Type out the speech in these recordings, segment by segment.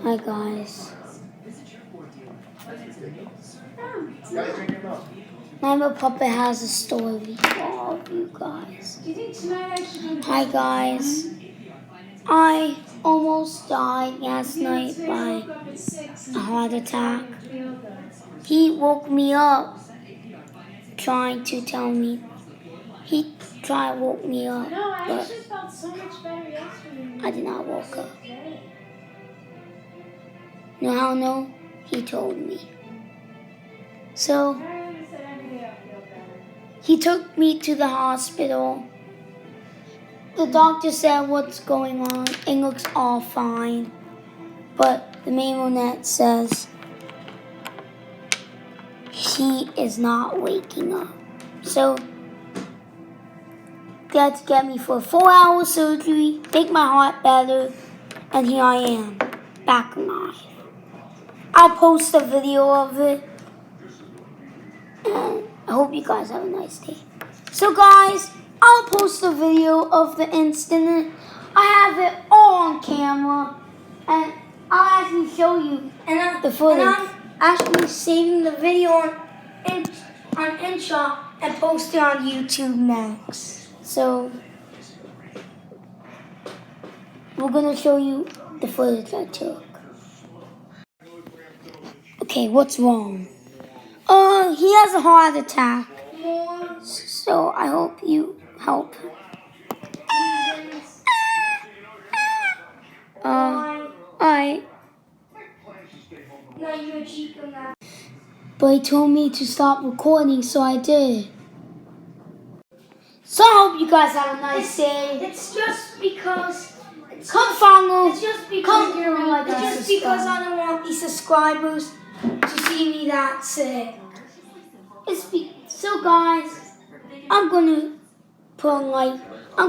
Hi guys. My puppet has a story for all of you guys. Hi guys. I almost died last night by a heart attack. He woke me up trying to tell me. He tried to woke me up, but I did not woke up. You know how I know? He told me. So he took me to the hospital. The doctor said what's going on. It looks all fine. But the marionette says he is not waking up. So they had to get me for a 4-hour surgery, make my heart better, and here I am, back alive. I'll post a video of it. And I hope you guys have a nice day. So guys, I'll post a video of the incident. I have it all on camera, and I'll actually show you the footage. And I'm actually saving the video on InShot and post it on YouTube next. So we're gonna show you the footage I took. Okay, what's wrong? He has a heart attack. So I hope you help him. Alright. But he told me to stop recording, so I did. So I hope you guys have a nice day. It's just because. Come follow. It's just because I don't want these subscribers to see me that sick. So guys, I'm gonna put a like. I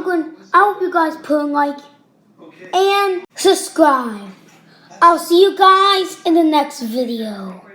hope you guys put a like and subscribe. I'll see you guys in the next video.